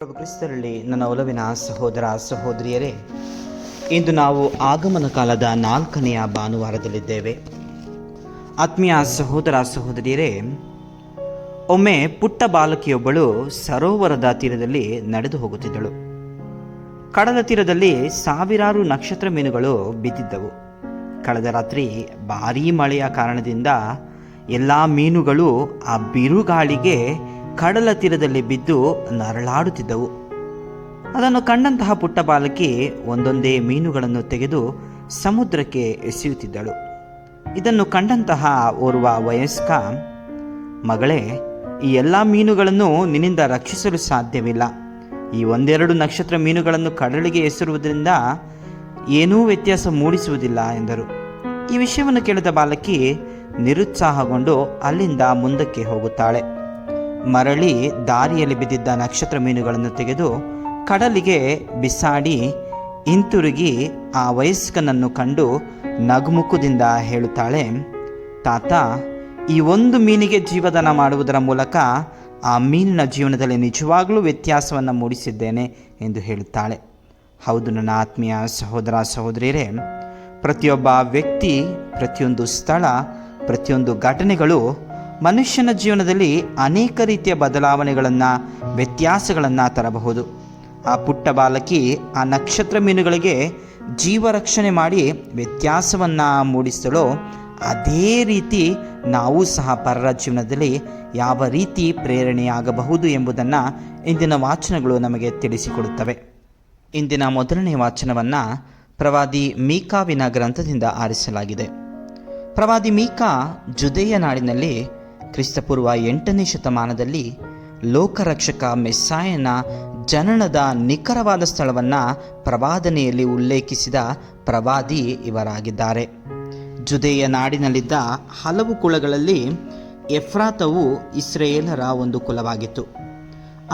ಪ್ರಭು ಕ್ರಿಸ್ತರಲ್ಲಿ ನನ್ನ ಒಲವಿನ ಸಹೋದರ ಸಹೋದರಿಯರೇ, ಇಂದು ನಾವು ಆಗಮನ ಕಾಲದ 4ನೆಯ ಭಾನುವಾರದಲ್ಲಿದ್ದೇವೆ. ಆತ್ಮೀಯ ಸಹೋದರ ಸಹೋದರಿಯರೇ, ಒಮ್ಮೆ ಪುಟ್ಟ ಬಾಲಕಿಯೊಬ್ಬಳು ಸರೋವರದ ತೀರದಲ್ಲಿ ನಡೆದು ಹೋಗುತ್ತಿದ್ದಳು. ಕಡಲ ತೀರದಲ್ಲಿ ಸಾವಿರಾರು ನಕ್ಷತ್ರ ಮೀನುಗಳು ಬಿದ್ದಿದ್ದವು. ಕಳೆದ ರಾತ್ರಿ ಭಾರೀ ಮಳೆಯ ಕಾರಣದಿಂದ ಎಲ್ಲ ಮೀನುಗಳು ಆ ಬಿರುಗಾಳಿಗೆ ಕಡಲ ತೀರದಲ್ಲಿ ಬಿದ್ದು ನರಳಾಡುತ್ತಿದ್ದವು. ಅದನ್ನು ಕಂಡಂತಹ ಪುಟ್ಟ ಬಾಲಕಿ ಒಂದೊಂದೇ ಮೀನುಗಳನ್ನು ತೆಗೆದು ಸಮುದ್ರಕ್ಕೆ ಎಸೆಯುತ್ತಿದ್ದಳು. ಇದನ್ನು ಕಂಡಂತಹ ಓರ್ವ ವಯಸ್ಕ, ಮಗಳೇ, ಈ ಎಲ್ಲ ಮೀನುಗಳನ್ನು ನಿನ್ನಿಂದ ರಕ್ಷಿಸಲು ಸಾಧ್ಯವಿಲ್ಲ. ಈ ಒಂದೆರಡು ನಕ್ಷತ್ರ ಮೀನುಗಳನ್ನು ಕಡಲಿಗೆ ಎಸೆರುವುದರಿಂದ ಏನೂ ವ್ಯತ್ಯಾಸ ಮೂಡಿಸುವುದಿಲ್ಲ ಎಂದರು. ಈ ವಿಷಯವನ್ನು ಕೇಳಿದ ಬಾಲಕಿ ನಿರುತ್ಸಾಹಗೊಂಡು ಅಲ್ಲಿಂದ ಮುಂದಕ್ಕೆ ಹೋಗುತ್ತಾಳೆ. ಮರಳಿ ದಾರಿಯಲ್ಲಿ ಬಿದ್ದಿದ್ದ ನಕ್ಷತ್ರ ಮೀನುಗಳನ್ನು ತೆಗೆದು ಕಡಲಿಗೆ ಬಿಸಾಡಿ ಹಿಂತಿರುಗಿ ಆ ವಯಸ್ಕನನ್ನು ಕಂಡು ನಗುಮುಖದಿಂದ ಹೇಳುತ್ತಾಳೆ, ತಾತ, ಈ ಒಂದು ಮೀನಿಗೆ ಜೀವದಾನ ಮಾಡುವುದರ ಮೂಲಕ ಆ ಮೀನಿನ ಜೀವನದಲ್ಲಿ ನಿಜವಾಗಲೂ ವ್ಯತ್ಯಾಸವನ್ನು ಮೂಡಿಸಿದ್ದೇನೆ ಎಂದು ಹೇಳುತ್ತಾಳೆ. ಹೌದು ನನ್ನ ಆತ್ಮೀಯ ಸಹೋದರ ಸಹೋದರಿಯರೇ, ಪ್ರತಿಯೊಬ್ಬ ವ್ಯಕ್ತಿ, ಪ್ರತಿಯೊಂದು ಸ್ಥಳ, ಪ್ರತಿಯೊಂದು ಘಟನೆಗಳು ಮನುಷ್ಯನ ಜೀವನದಲ್ಲಿ ಅನೇಕ ರೀತಿಯ ಬದಲಾವಣೆಗಳನ್ನು, ವ್ಯತ್ಯಾಸಗಳನ್ನು ತರಬಹುದು. ಆ ಪುಟ್ಟ ಬಾಲಕಿ ಆ ನಕ್ಷತ್ರ ಮೀನುಗಳಿಗೆ ಜೀವರಕ್ಷಣೆ ಮಾಡಿ ವ್ಯತ್ಯಾಸವನ್ನು ಮೂಡಿಸಲು, ಅದೇ ರೀತಿ ನಾವು ಸಹ ಪರರ ಜೀವನದಲ್ಲಿ ಯಾವ ರೀತಿ ಪ್ರೇರಣೆಯಾಗಬಹುದು ಎಂಬುದನ್ನು ಇಂದಿನ ವಾಚನಗಳು ನಮಗೆ ತಿಳಿಸಿಕೊಡುತ್ತವೆ. ಇಂದಿನ ಮೊದಲನೇ ವಾಚನವನ್ನು ಪ್ರವಾದಿ ಮೀಕಾವಿನ ಗ್ರಂಥದಿಂದ ಆರಿಸಲಾಗಿದೆ. ಪ್ರವಾದಿ ಮೀಕಾ ಜುದೇಯ ನಾಡಿನಲ್ಲಿ ಕ್ರಿಸ್ತಪೂರ್ವ 8ನೇ ಶತಮಾನದಲ್ಲಿ ಲೋಕರಕ್ಷಕ ಮೆಸ್ಸಾಯನ ಜನನದ ನಿಖರವಾದ ಸ್ಥಳವನ್ನು ಪ್ರವಾದನೆಯಲ್ಲಿ ಉಲ್ಲೇಖಿಸಿದ ಪ್ರವಾದಿ ಇವರಾಗಿದ್ದಾರೆ. ಜುದೇಯ ನಾಡಿನಲ್ಲಿದ್ದ ಹಲವು ಕುಲಗಳಲ್ಲಿ ಎಫ್ರಾತವು ಇಸ್ರಾಯೇಲರ ಒಂದು ಕುಲವಾಗಿತ್ತು.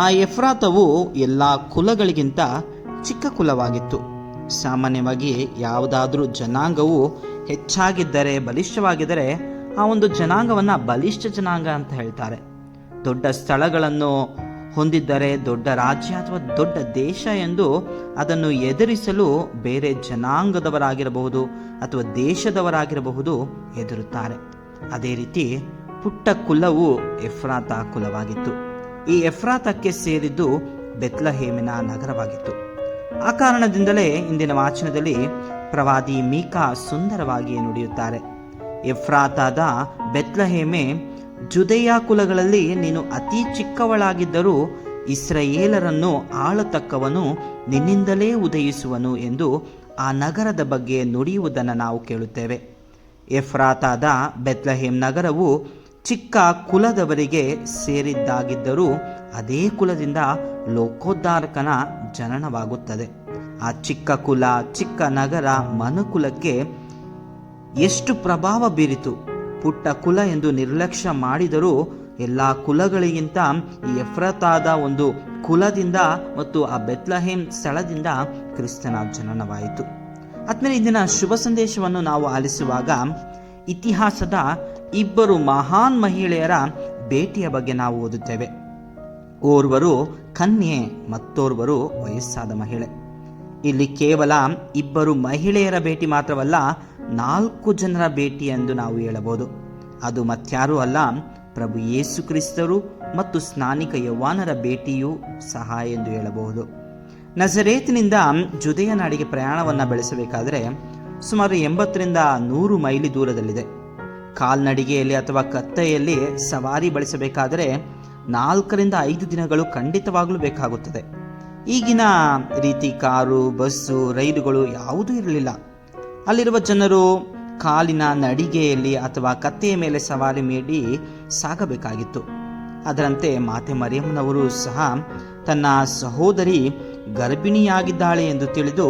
ಆ ಎಫ್ರಾತವು ಎಲ್ಲ ಕುಲಗಳಿಗಿಂತ ಚಿಕ್ಕ ಕುಲವಾಗಿತ್ತು. ಸಾಮಾನ್ಯವಾಗಿ ಯಾವುದಾದ್ರೂ ಜನಾಂಗವು ಹೆಚ್ಚಾಗಿದ್ದರೆ, ಬಲಿಷ್ಠವಾಗಿದ್ದರೆ, ಆ ಒಂದು ಜನಾಂಗವನ್ನು ಬಲಿಷ್ಠ ಜನಾಂಗ ಅಂತ ಹೇಳ್ತಾರೆ. ದೊಡ್ಡ ಸ್ಥಳಗಳನ್ನು ಹೊಂದಿದ್ದರೆ, ದೊಡ್ಡ ರಾಜ್ಯ ಅಥವಾ ದೊಡ್ಡ ದೇಶ ಎಂದು ಅದನ್ನು ಎದುರಿಸಲು ಬೇರೆ ಜನಾಂಗದವರಾಗಿರಬಹುದು ಅಥವಾ ದೇಶದವರಾಗಿರಬಹುದು ಎದುರುತ್ತಾರೆ. ಅದೇ ರೀತಿ ಪುಟ್ಟ ಕುಲವು ಎಫ್ರಾತ ಕುಲವಾಗಿತ್ತು. ಈ ಎಫ್ರಾತಕ್ಕೆ ಸೇರಿದ್ದು ಬೆತ್ಲಹೇಮಿನ ನಗರವಾಗಿತ್ತು. ಆ ಕಾರಣದಿಂದಲೇ ಇಂದಿನ ವಾಚನದಲ್ಲಿ ಪ್ರವಾದಿ ಮೀಕಾ ಸುಂದರವಾಗಿ ನುಡಿಯುತ್ತಾರೆ, ಎಫ್ರಾತಾದ ಬೆತ್ಲಹೇಮೆ, ಜುದೇಯ ಕುಲಗಳಲ್ಲಿ ನೀನು ಅತಿ ಚಿಕ್ಕವಳಾಗಿದ್ದರೂ ಇಸ್ರಾಯೇಲರನ್ನು ಆಳತಕ್ಕವನು ನಿನ್ನಿಂದಲೇ ಉದಯಿಸುವನು ಎಂದು ಆ ನಗರದ ಬಗ್ಗೆ ನುಡಿಯುವುದನ್ನು ನಾವು ಕೇಳುತ್ತೇವೆ. ಎಫ್ರಾತಾದ ಬೆತ್ಲಹೇಮ್ ನಗರವು ಚಿಕ್ಕ ಕುಲದವರಿಗೆ ಸೇರಿದ್ದಾಗಿದ್ದರೂ ಅದೇ ಕುಲದಿಂದ ಲೋಕೋದ್ಧಾರಕನ ಜನನವಾಗುತ್ತದೆ. ಆ ಚಿಕ್ಕ ಕುಲ, ಚಿಕ್ಕ ನಗರ ಮನುಕುಲಕ್ಕೆ ಎಷ್ಟು ಪ್ರಭಾವ ಬೀರಿತು. ಪುಟ್ಟ ಕುಲ ಎಂದು ನಿರ್ಲಕ್ಷ್ಯ ಮಾಡಿದರೂ ಎಲ್ಲ ಕುಲಗಳಿಗಿಂತ ಈ ಎಫ್ರಾತಾದ ಒಂದು ಕುಲದಿಂದ ಮತ್ತು ಆ ಬೆತ್ಲಹೇಮ್ ಸ್ಥಳದಿಂದ ಕ್ರಿಸ್ತನ ಜನನವಾಯಿತು. ಆದ್ಮೇಲೆ ಇಂದಿನ ಶುಭ ಸಂದೇಶವನ್ನು ನಾವು ಆಲಿಸುವಾಗ ಇತಿಹಾಸದ ಇಬ್ಬರು ಮಹಾನ್ ಮಹಿಳೆಯರ ಭೇಟಿಯ ಬಗ್ಗೆ ನಾವು ಓದುತ್ತೇವೆ. ಓರ್ವರು ಕನ್ಯೆ, ಮತ್ತೋರ್ವರು ವಯಸ್ಸಾದ ಮಹಿಳೆ. ಇಲ್ಲಿ ಕೇವಲ ಇಬ್ಬರು ಮಹಿಳೆಯರ ಭೇಟಿ ಮಾತ್ರವಲ್ಲ, 4 ಜನರ ಭೇಟಿ ಎಂದು ನಾವು ಹೇಳಬಹುದು. ಅದು ಮತ್ಯಾರೂ ಅಲ್ಲ, ಪ್ರಭು ಯೇಸು ಕ್ರಿಸ್ತರು ಮತ್ತು ಸ್ನಾನಿಕ ಯೌವಾನರ ಭೇಟಿಯೂ ಸಹ ಎಂದು ಹೇಳಬಹುದು. ನಜರೇತಿನಿಂದ ಜುದೇಯ ನಾಡಿಗೆ ಪ್ರಯಾಣವನ್ನು ಬೆಳೆಸಬೇಕಾದರೆ ಸುಮಾರು 80ರಿಂದ 100 ಮೈಲಿ ದೂರದಲ್ಲಿದೆ. ಕಾಲ್ನಡಿಗೆಯಲ್ಲಿ ಅಥವಾ ಕತ್ತೆಯಲ್ಲಿ ಸವಾರಿ ಬಳಸಬೇಕಾದರೆ 4ರಿಂದ 5 ದಿನಗಳು ಖಂಡಿತವಾಗಲೂ ಬೇಕಾಗುತ್ತದೆ. ಈಗಿನ ರೀತಿ ಕಾರು, ಬಸ್ಸು, ರೈಲುಗಳು ಯಾವುದೂ ಇರಲಿಲ್ಲ. ಅಲ್ಲಿರುವ ಜನರು ಕಾಲಿನ ನಡಿಗೆಯಲ್ಲಿ ಅಥವಾ ಕತ್ತೆಯ ಮೇಲೆ ಸವಾರಿ ಮಾಡಿ ಸಾಗಬೇಕಾಗಿತ್ತು. ಅದರಂತೆ ಮಾತೆ ಮರಿಯಮ್ಮನವರು ಸಹ ತನ್ನ ಸಹೋದರಿ ಗರ್ಭಿಣಿಯಾಗಿದ್ದಾಳೆ ಎಂದು ತಿಳಿದು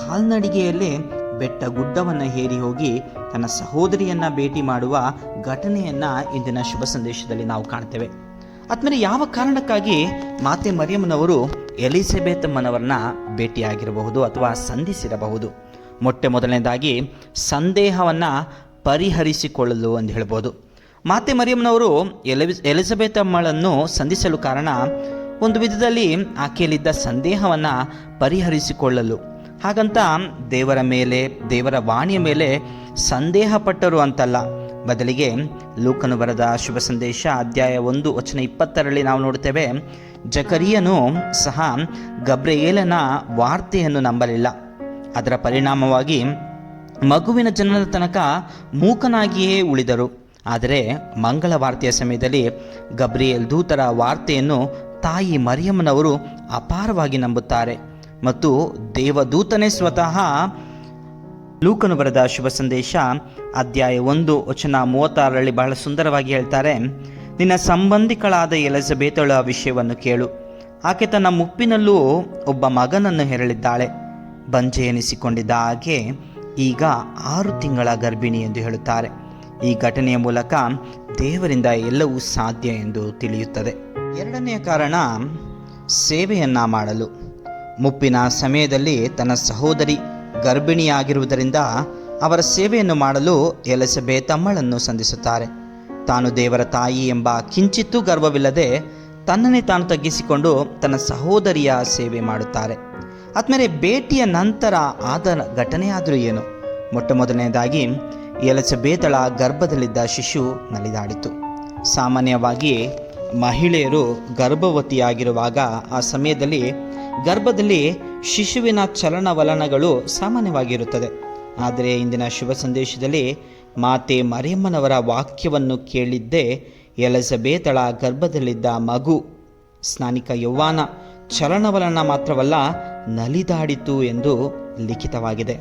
ಕಾಲ್ನಡಿಗೆಯಲ್ಲೇ ಬೆಟ್ಟ ಗುಡ್ಡವನ್ನು ಹೇರಿ ಹೋಗಿ ತನ್ನ ಸಹೋದರಿಯನ್ನು ಭೇಟಿ ಮಾಡುವ ಘಟನೆಯನ್ನು ಇಂದಿನ ಶುಭ ಸಂದೇಶದಲ್ಲಿ ನಾವು ಕಾಣ್ತೇವೆ. ಆದ್ಮೇಲೆ ಯಾವ ಕಾರಣಕ್ಕಾಗಿ ಮಾತೆ ಮರಿಯಮ್ಮನವರು ಎಲಿಸಬೆತಮ್ಮನವರನ್ನ ಭೇಟಿಯಾಗಿರಬಹುದು ಅಥವಾ ಸಂಧಿಸಿರಬಹುದು? ಮೊದಲನೇದಾಗಿ ಸಂದೇಹವನ್ನು ಪರಿಹರಿಸಿಕೊಳ್ಳಲು ಎಂದು ಹೇಳ್ಬೋದು. ಮಾತೆ ಮರಿಯಮ್ಮನವರು ಎಲಿಸಬೆತಮ್ಮಳನ್ನು ಸಂಧಿಸಲು ಕಾರಣ ಒಂದು ವಿಧದಲ್ಲಿ ಆಕೆಯಲ್ಲಿದ್ದ ಸಂದೇಹವನ್ನು ಪರಿಹರಿಸಿಕೊಳ್ಳಲು. ಹಾಗಂತ ದೇವರ ಮೇಲೆ, ದೇವರ ವಾಣಿಯ ಮೇಲೆ ಸಂದೇಹ ಪಟ್ಟರು ಅಂತಲ್ಲ. ಬದಲಿಗೆ ಲೂಕನು ಬರೆದ ಶುಭ ಸಂದೇಶ ಅಧ್ಯಾಯ 1:20 ನಾವು ನೋಡುತ್ತೇವೆ, ಜಕರಿಯನು ಸಹ ಗಬ್ರಿಯೇಲನ ವಾರ್ತೆಯನ್ನು ನಂಬಲಿಲ್ಲ. ಅದರ ಪರಿಣಾಮವಾಗಿ ಮಗುವಿನ ಜನನದ ತನಕ ಮೂಕನಾಗಿಯೇ ಉಳಿದರು. ಆದರೆ ಮಂಗಳ ವಾರ್ತೆಯ ಸಮಯದಲ್ಲಿ ಗಬ್ರಿಯೇಲ್ ದೂತರ ವಾರ್ತೆಯನ್ನು ತಾಯಿ ಮರಿಯಮ್ಮನವರು ಅಪಾರವಾಗಿ ನಂಬುತ್ತಾರೆ. ಮತ್ತು ದೇವದೂತನೇ ಸ್ವತಃ ಲೂಕನು ಬರೆದ ಶುಭ ಸಂದೇಶ ಅಧ್ಯಾಯ 1:36 ಬಹಳ ಸುಂದರವಾಗಿ ಹೇಳ್ತಾರೆ, ನಿನ್ನ ಸಂಬಂಧಿಗಳಾದ ಎಲಿಜಬೆತಳ ವಿಷಯವನ್ನು ಕೇಳು. ಆಕೆ ತನ್ನ ಮುಪ್ಪಿನಲ್ಲೂ ಒಬ್ಬ ಮಗನನ್ನು ಹೆರಳಿದ್ದಾಳೆ. ಬಂಜೆ ಎನಿಸಿಕೊಂಡಿದ್ದ ಆಕೆ ಈಗ 6 ತಿಂಗಳ ಗರ್ಭಿಣಿ ಎಂದು ಹೇಳುತ್ತಾರೆ. ಈ ಘಟನೆಯ ಮೂಲಕ ದೇವರಿಂದ ಎಲ್ಲವೂ ಸಾಧ್ಯ ಎಂದು ತಿಳಿಯುತ್ತದೆ. ಎರಡನೆಯ ಕಾರಣ, ಸೇವೆಯನ್ನ ಮಾಡಲು. ಮುಪ್ಪಿನ ಸಮಯದಲ್ಲಿ ತನ್ನ ಸಹೋದರಿ ಗರ್ಭಿಣಿಯಾಗಿರುವುದರಿಂದ ಅವರ ಸೇವೆಯನ್ನು ಮಾಡಲು ಎಲಿಸಬೆತ್ ಅಮ್ಮಳನ್ನು ಸಂಧಿಸುತ್ತಾರೆ. ತಾನು ದೇವರ ತಾಯಿ ಎಂಬ ಕಿಂಚಿತ್ತೂ ಗರ್ವವಿಲ್ಲದೆ ತನ್ನನ್ನೇ ತಾನು ತಗ್ಗಿಸಿಕೊಂಡು ತನ್ನ ಸಹೋದರಿಯ ಸೇವೆ ಮಾಡುತ್ತಾರೆ. ಆದ್ಮೇಲೆ ಭೇಟಿಯ ನಂತರ ಆದ ಘಟನೆಯಾದರೂ ಏನು? ಮೊದಲನೇದಾಗಿ ಎಲಿಸಬೆತಳ ಗರ್ಭದಲ್ಲಿದ್ದ ಶಿಶು ನಲಿದಾಡಿತು. ಸಾಮಾನ್ಯವಾಗಿ ಮಹಿಳೆಯರು ಗರ್ಭವತಿಯಾಗಿರುವಾಗ ಆ ಸಮಯದಲ್ಲಿ ಗರ್ಭದಲ್ಲಿ ಶಿಶುವಿನ ಚಲನವಲನಗಳು ಸಾಮಾನ್ಯವಾಗಿರುತ್ತದೆ. ಆದರೆ ಇಂದಿನ ಶುಭ ಸಂದೇಶದಲ್ಲಿ ಮಾತೆ ಮರಿಯಮ್ಮನವರ ವಾಕ್ಯವನ್ನು ಕೇಳಿದ್ದೇ ಎಲಿಸಬೆತಳ ಗರ್ಭದಲ್ಲಿದ್ದ ಮಗು ಸ್ನಾನಿಕ ಯೌವನ ಚಲನವಲನ ಮಾತ್ರವಲ್ಲ, ನಲಿದಾಡಿತು ಎಂದು ಲಿಖಿತವಾಗಿದೆ.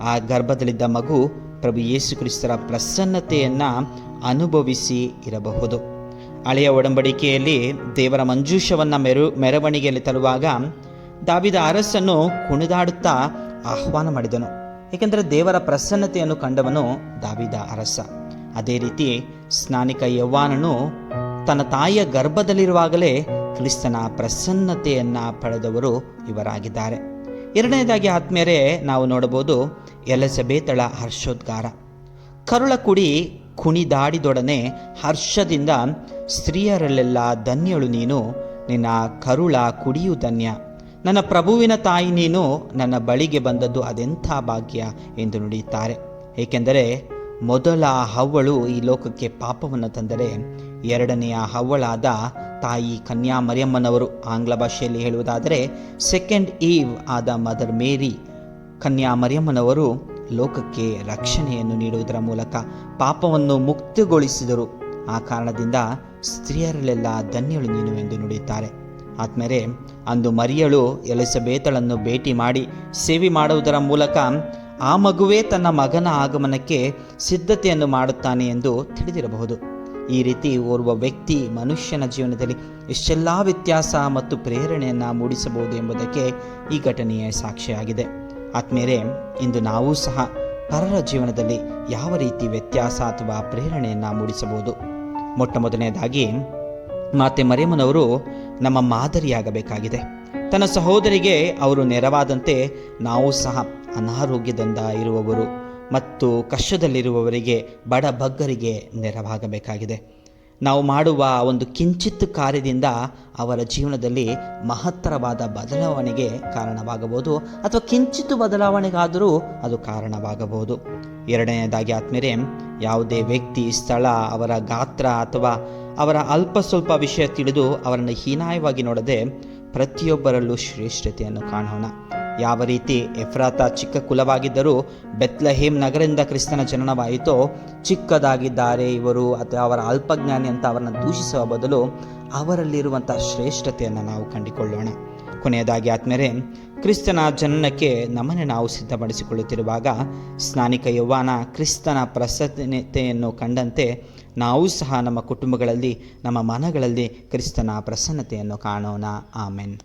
ಆ ಗರ್ಭದಲ್ಲಿದ್ದ ಮಗು ಪ್ರಭು ಯೇಸು ಕ್ರಿಸ್ತರ ಪ್ರಸನ್ನತೆಯನ್ನು ಅನುಭವಿಸಿ ಇರಬಹುದು. ಹಳೆಯ ಒಡಂಬಡಿಕೆಯಲ್ಲಿ ದೇವರ ಮಂಜೂಷವನ್ನು ಮೆರವಣಿಗೆಯಲ್ಲಿ ತರುವಾಗ ದಾವೀದ ಅರಸನ್ನು ಕುಣಿದಾಡುತ್ತಾ ಆಹ್ವಾನ ಮಾಡಿದನು. ಏಕೆಂದರೆ ದೇವರ ಪ್ರಸನ್ನತೆಯನ್ನು ಕಂಡವನು ದಾವೀದ ಅರಸ. ಅದೇ ರೀತಿ ಸ್ನಾನಿಕ ಯೌವನನು ತನ್ನ ತಾಯಿಯ ಗರ್ಭದಲ್ಲಿರುವಾಗಲೇ ಕ್ರಿಸ್ತನ ಪ್ರಸನ್ನತೆಯನ್ನು ಪಡೆದವರು ಇವರಾಗಿದ್ದಾರೆ. ಎರಡನೇದಾಗಿ ಆತ್ಮೀಯರೇ, ನಾವು ನೋಡಬಹುದು ಎಲಿಸಬೆತಳ ಹರ್ಷೋದ್ಗಾರ. ಕರುಳ ಕುಡಿ ಕುಣಿದಾಡಿದೊಡನೆ ಹರ್ಷದಿಂದ, ಸ್ತ್ರೀಯರಲ್ಲೆಲ್ಲ ಧನ್ಯಳು ನೀನು, ನಿನ್ನ ಕರುಳ ಕುಡಿಯು ಧನ್ಯ, ನನ್ನ ಪ್ರಭುವಿನ ತಾಯಿ ನೀನು, ನನ್ನ ಬಳಿಗೆ ಬಂದದ್ದು ಅದೆಂಥ ಭಾಗ್ಯ ಎಂದು ನುಡಿಯುತ್ತಾರೆ. ಏಕೆಂದರೆ ಮೊದಲ ಹವ್ವಳು ಈ ಲೋಕಕ್ಕೆ ಪಾಪವನ್ನು ತಂದರೆ, ಎರಡನೆಯ ಹವ್ವಳಾದ ತಾಯಿ ಕನ್ಯಾ ಮರಿಯಮ್ಮನವರು, ಆಂಗ್ಲ ಭಾಷೆಯಲ್ಲಿ ಹೇಳುವುದಾದರೆ ಸೆಕೆಂಡ್ ಈವ್ ಆದ ಮದರ್ ಮೇರಿ ಕನ್ಯಾ ಮರಿಯಮ್ಮನವರು ಲೋಕಕ್ಕೆ ರಕ್ಷಣೆಯನ್ನು ನೀಡುವುದರ ಮೂಲಕ ಪಾಪವನ್ನು ಮುಕ್ತಿಗೊಳಿಸಿದರು. ಆ ಕಾರಣದಿಂದ ಸ್ತ್ರೀಯರಲ್ಲೆಲ್ಲ ಧನ್ಯಳು ನೀನು ಎಂದು ನುಡಿಯುತ್ತಾರೆ. ಆದ್ಮೇಲೆ ಅಂದು ಮರಿಯಳು ಎಲಿಸಬೆತಳನ್ನು ಭೇಟಿ ಮಾಡಿ ಸೇವೆ ಮಾಡುವುದರ ಮೂಲಕ ಆ ಮಗುವೇ ತನ್ನ ಮಗನ ಆಗಮನಕ್ಕೆ ಸಿದ್ಧತೆಯನ್ನು ಮಾಡುತ್ತಾನೆ ಎಂದು ತಿಳಿದಿರಬಹುದು. ಈ ರೀತಿ ಓರ್ವ ವ್ಯಕ್ತಿ ಮನುಷ್ಯನ ಜೀವನದಲ್ಲಿ ಎಷ್ಟೆಲ್ಲ ವ್ಯತ್ಯಾಸ ಮತ್ತು ಪ್ರೇರಣೆಯನ್ನು ಮೂಡಿಸಬಹುದು ಎಂಬುದಕ್ಕೆ ಈ ಘಟನೆಯ ಸಾಕ್ಷಿಯಾಗಿದೆ. ಆತ್ಮೀಯರೇ, ಇಂದು ನಾವು ಸಹ ಪರರ ಜೀವನದಲ್ಲಿ ಯಾವ ರೀತಿ ವ್ಯತ್ಯಾಸ ಅಥವಾ ಪ್ರೇರಣೆಯನ್ನು ಮೂಡಿಸಬಹುದು? ಮೊದಲನೇದಾಗಿ ಮಾತೆ ಮರಿಯಮ್ಮನವರು ನಮ್ಮ ಮಾದರಿಯಾಗಬೇಕಾಗಿದೆ. ತನ್ನ ಸಹೋದರಿಗೆ ಅವರು ನೆರವಾದಂತೆ ನಾವು ಸಹ ಅನಾರೋಗ್ಯದಿಂದ ಇರುವವರು ಮತ್ತು ಕಷ್ಟದಲ್ಲಿರುವವರಿಗೆ, ಬಡ ಬಗ್ಗರಿಗೆ ನೆರವಾಗಬೇಕಾಗಿದೆ. ನಾವು ಮಾಡುವ ಒಂದು ಕಿಂಚಿತ್ ಕಾರ್ಯದಿಂದ ಅವರ ಜೀವನದಲ್ಲಿ ಮಹತ್ತರವಾದ ಬದಲಾವಣೆಗೆ ಕಾರಣವಾಗಬಹುದು, ಅಥವಾ ಕಿಂಚಿತ್ತು ಬದಲಾವಣೆಗಾದರೂ ಅದು ಕಾರಣವಾಗಬಹುದು. ಎರಡನೆಯದಾಗಿ ಆತ್ಮೀಯರೇ, ಯಾವುದೇ ವ್ಯಕ್ತಿ, ಸ್ಥಳ, ಅವರ ಗಾತ್ರ ಅಥವಾ ಅವರ ಅಲ್ಪ ಸ್ವಲ್ಪ ವಿಷಯ ತಿಳಿದು ಅವರನ್ನು ಹೀನಾಯವಾಗಿ ನೋಡದೆ ಪ್ರತಿಯೊಬ್ಬರಲ್ಲೂ ಶ್ರೇಷ್ಠತೆಯನ್ನು ಕಾಣೋಣ. ಯಾವ ರೀತಿ ಎಫ್ರಾತ ಚಿಕ್ಕ ಕುಲವಾಗಿದ್ದರೂ ಬೆತ್ಲೆಹೇಮ್ ನಗರದಿಂದ ಕ್ರಿಸ್ತನ ಜನನವಾಯಿತೋ, ಚಿಕ್ಕದಾಗಿದ್ದಾರೆ ಇವರು ಅಥವಾ ಅವರ ಅಲ್ಪಜ್ಞಾನಿ ಅಂತ ಅವರನ್ನು ದೂಷಿಸುವ ಬದಲು ಅವರಲ್ಲಿರುವಂಥ ಶ್ರೇಷ್ಠತೆಯನ್ನು ನಾವು ಕಂಡುಕೊಳ್ಳೋಣ. ಕೊನೆಯದಾಗಿ ಆತ್ಮೀಯರೇ, ಕ್ರಿಸ್ತನ ಜನನಕ್ಕೆ ನಮ್ಮನ್ನೇ ನಾವು ಸಿದ್ಧಪಡಿಸಿಕೊಳ್ಳುತ್ತಿರುವಾಗ ಸ್ನಾನಿಕ ಯೌವನ ಕ್ರಿಸ್ತನ ಪ್ರಸನ್ನತೆಯನ್ನು ಕಂಡಂತೆ ನಾವು ಸಹ ನಮ್ಮ ಕುಟುಂಬಗಳಲ್ಲಿ, ನಮ್ಮ ಮನಗಳಲ್ಲಿ ಕ್ರಿಸ್ತನ ಪ್ರಸನ್ನತೆಯನ್ನು ಕಾಣೋಣ. ಆಮೆನ್.